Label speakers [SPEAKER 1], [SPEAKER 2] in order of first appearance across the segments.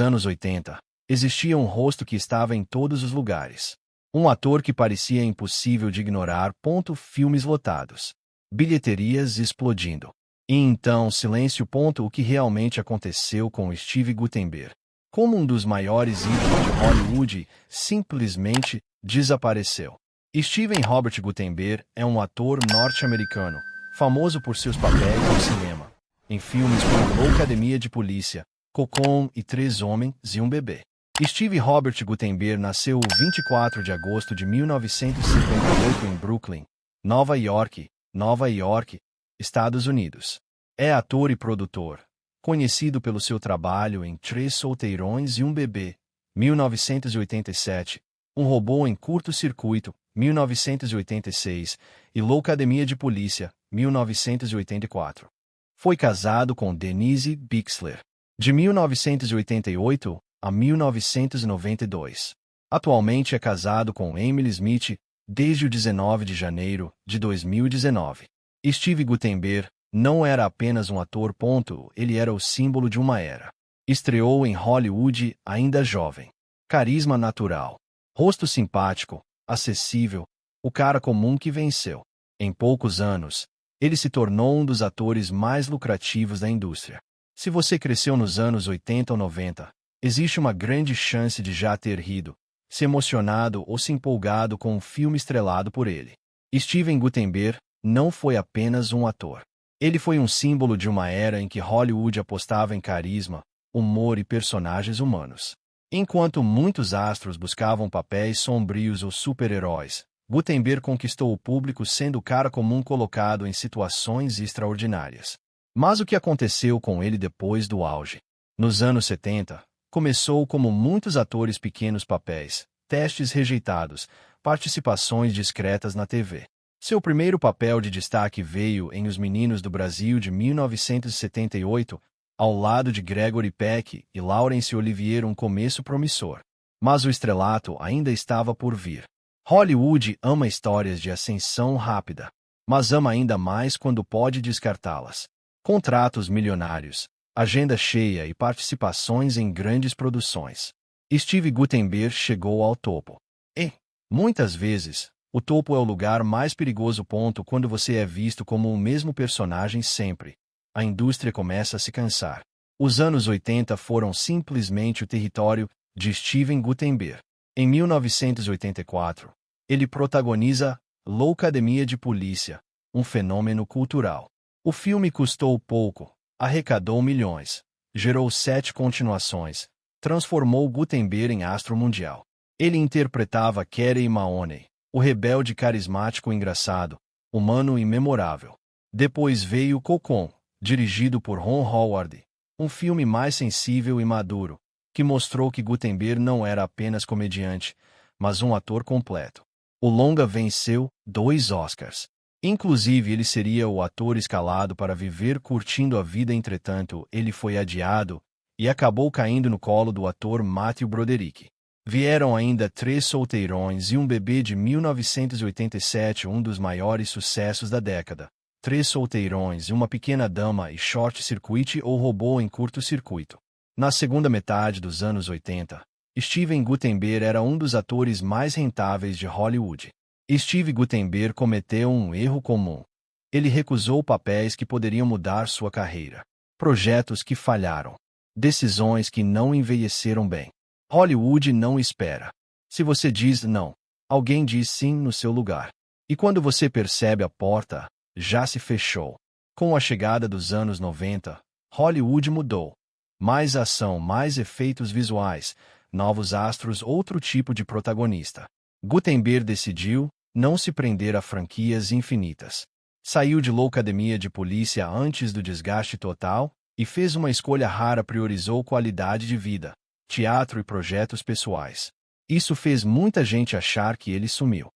[SPEAKER 1] Nos anos 80, existia um rosto que estava em todos os lugares. Um ator que parecia impossível de ignorar. Filmes lotados. Bilheterias explodindo. E então, silêncio. O que realmente aconteceu com Steve Guttenberg? Como um dos maiores ídolos de Hollywood, simplesmente desapareceu. Steven Robert Guttenberg é um ator norte-americano, famoso por seus papéis no cinema, em filmes como Loucademia de Polícia, Cocon e Três Homens e um Bebê. Steve Robert Guttenberg nasceu 24 de agosto de 1958 em Brooklyn, Nova York, Estados Unidos. É ator e produtor, conhecido pelo seu trabalho em Três Solteirões e um Bebê, 1987, Um Robô em Curto-Circuito, 1986, e Loucademia de Polícia, 1984. Foi casado com Denise Bixler, de 1988 a 1992. Atualmente é casado com Emily Smith, desde o 19 de janeiro de 2019. Steve Guttenberg não era apenas um ator. Ele era o símbolo de uma era. Estreou em Hollywood ainda jovem. Carisma natural. Rosto simpático, acessível, o cara comum que venceu. Em poucos anos, ele se tornou um dos atores mais lucrativos da indústria. Se você cresceu nos anos 80 ou 90, existe uma grande chance de já ter rido, se emocionado ou se empolgado com um filme estrelado por ele. Steven Guttenberg não foi apenas um ator. Ele foi um símbolo de uma era em que Hollywood apostava em carisma, humor e personagens humanos. Enquanto muitos astros buscavam papéis sombrios ou super-heróis, Guttenberg conquistou o público sendo o cara comum colocado em situações extraordinárias. Mas o que aconteceu com ele depois do auge? Nos anos 70, começou como muitos atores: pequenos papéis, testes rejeitados, participações discretas na TV. Seu primeiro papel de destaque veio em Os Meninos do Brasil de 1978, ao lado de Gregory Peck e Laurence Olivier, um começo promissor. Mas o estrelato ainda estava por vir. Hollywood ama histórias de ascensão rápida, mas ama ainda mais quando pode descartá-las. Contratos milionários, agenda cheia e participações em grandes produções. Steve Guttenberg chegou ao topo. E, muitas vezes, o topo é o lugar mais perigoso. Quando você é visto como o mesmo personagem sempre, a indústria começa a se cansar. Os anos 80 foram simplesmente o território de Steven Guttenberg. Em 1984, ele protagoniza Loucademia de Polícia, um fenômeno cultural. O filme custou pouco, arrecadou milhões, gerou 7 continuações, transformou Guttenberg em astro mundial. Ele interpretava Carey Mahoney, o rebelde carismático engraçado, humano e memorável. Depois veio Cocon, dirigido por Ron Howard, um filme mais sensível e maduro, que mostrou que Guttenberg não era apenas comediante, mas um ator completo. O longa venceu 2 Oscars. Inclusive, ele seria o ator escalado para Viver Curtindo a Vida. Entretanto, ele foi adiado e acabou caindo no colo do ator Matthew Broderick. Vieram ainda Três Solteirões e um Bebê de 1987, um dos maiores sucessos da década. Três Solteirões e uma Pequena Dama e Short Circuit ou Robô em Curto-Circuito. Na segunda metade dos anos 80, Steven Guttenberg era um dos atores mais rentáveis de Hollywood. Steve Guttenberg cometeu um erro comum. Ele recusou papéis que poderiam mudar sua carreira. Projetos que falharam. Decisões que não envelheceram bem. Hollywood não espera. Se você diz não, alguém diz sim no seu lugar. E quando você percebe, a porta já se fechou. Com a chegada dos anos 90, Hollywood mudou. Mais ação, mais efeitos visuais, novos astros, outro tipo de protagonista. Guttenberg decidiu não se prender a franquias infinitas. Saiu de Loucademia de Polícia antes do desgaste total e fez uma escolha rara: priorizou qualidade de vida, teatro e projetos pessoais. Isso fez muita gente achar que ele sumiu.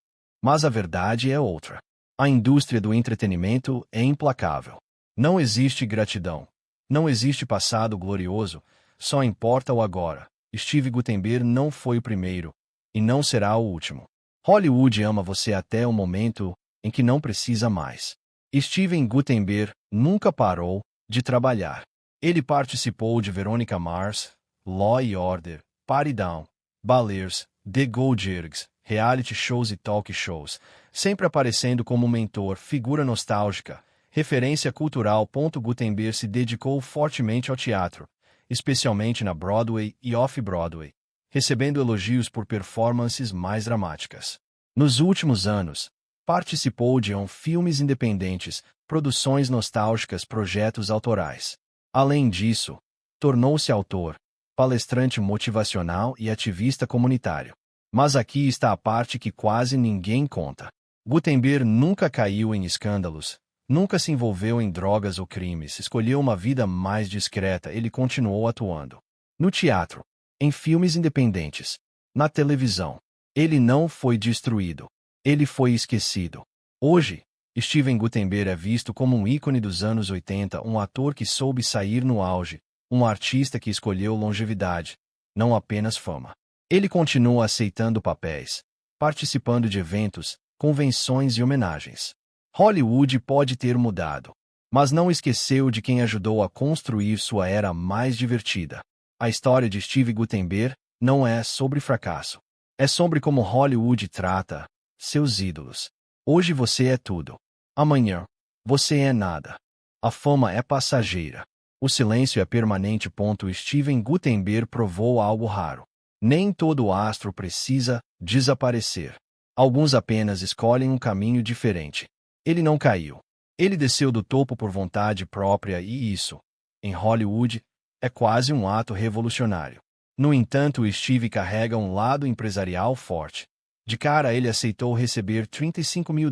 [SPEAKER 1] Mas a verdade é outra. A indústria do entretenimento é implacável. Não existe gratidão. Não existe passado glorioso, só importa o agora. Steve Guttenberg não foi o primeiro, e não será o último. Hollywood ama você até o momento em que não precisa mais. Steven Guttenberg nunca parou de trabalhar. Ele participou de Veronica Mars, Law & Order, Party Down, Ballers, The Goldbergs, reality shows e talk shows, sempre aparecendo como mentor, figura nostálgica, referência cultural. Gutenberg se dedicou fortemente ao teatro, especialmente na Broadway e Off-Broadway, recebendo elogios por performances mais dramáticas. Nos últimos anos, participou de filmes independentes, produções nostálgicas, projetos autorais. Além disso, tornou-se autor, palestrante motivacional e ativista comunitário. Mas aqui está a parte que quase ninguém conta. Gutenberg nunca caiu em escândalos, nunca se envolveu em drogas ou crimes, escolheu uma vida mais discreta. Ele continuou atuando no teatro, em filmes independentes, na televisão. Ele não foi destruído. Ele foi esquecido. Hoje, Steven Gutenberg é visto como um ícone dos anos 80, um ator que soube sair no auge, um artista que escolheu longevidade, não apenas fama. Ele continua aceitando papéis, participando de eventos, convenções e homenagens. Hollywood pode ter mudado, mas não esqueceu de quem ajudou a construir sua era mais divertida. A história de Steve Gutenberg não é sobre fracasso. É sobre como Hollywood trata seus ídolos. Hoje você é tudo. Amanhã, você é nada. A fama é passageira. O silêncio é permanente. Steven Gutenberg provou algo raro. Nem todo astro precisa desaparecer. Alguns apenas escolhem um caminho diferente. Ele não caiu. Ele desceu do topo por vontade própria e isso, em Hollywood, é quase um ato revolucionário. No entanto, Steve carrega um lado empresarial forte. De cara, ele aceitou receber $35 mil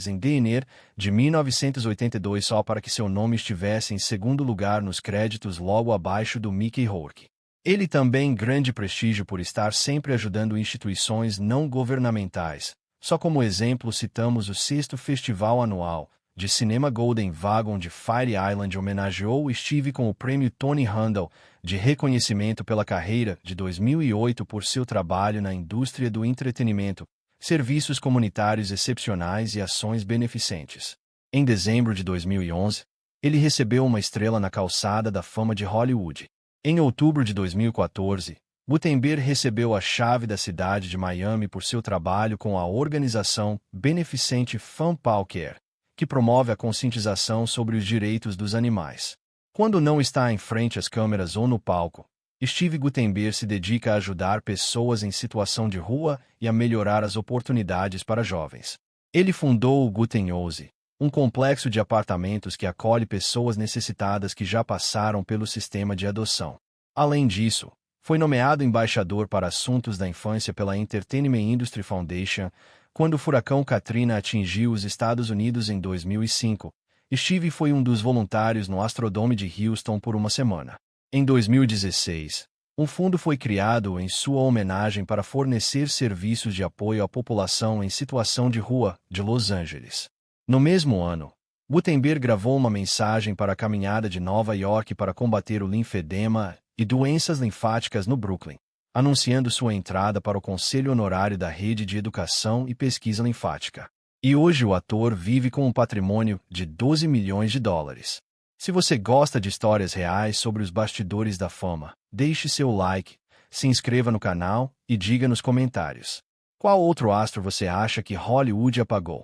[SPEAKER 1] em dinheiro de 1982 só para que seu nome estivesse em segundo lugar nos créditos logo abaixo do Mickey Rourke. Ele também grande prestígio por estar sempre ajudando instituições não governamentais. Só como exemplo citamos o 6º Festival Anual de Cinema Golden Wagon de Fire Island homenageou Steve com o prêmio Tony Randall de reconhecimento pela carreira de 2008 por seu trabalho na indústria do entretenimento, serviços comunitários excepcionais e ações beneficentes. Em dezembro de 2011, ele recebeu uma estrela na calçada da fama de Hollywood. Em outubro de 2014, Gutenberg recebeu a chave da cidade de Miami por seu trabalho com a organização beneficente FunPalCare, que promove a conscientização sobre os direitos dos animais. Quando não está em frente às câmeras ou no palco, Steve Gutenberg se dedica a ajudar pessoas em situação de rua e a melhorar as oportunidades para jovens. Ele fundou o Gutenhouse, um complexo de apartamentos que acolhe pessoas necessitadas que já passaram pelo sistema de adoção. Além disso, foi nomeado embaixador para assuntos da infância pela Entertainment Industry Foundation. Quando o furacão Katrina atingiu os Estados Unidos em 2005, Steve foi um dos voluntários no Astrodome de Houston por uma semana. Em 2016, um fundo foi criado em sua homenagem para fornecer serviços de apoio à população em situação de rua de Los Angeles. No mesmo ano, Gutenberg gravou uma mensagem para a Caminhada de Nova York para combater o linfedema e doenças linfáticas no Brooklyn, anunciando sua entrada para o Conselho Honorário da Rede de Educação e Pesquisa Linfática. E hoje o ator vive com um patrimônio de $12 milhões. Se você gosta de histórias reais sobre os bastidores da fama, deixe seu like, se inscreva no canal e diga nos comentários: qual outro astro você acha que Hollywood apagou?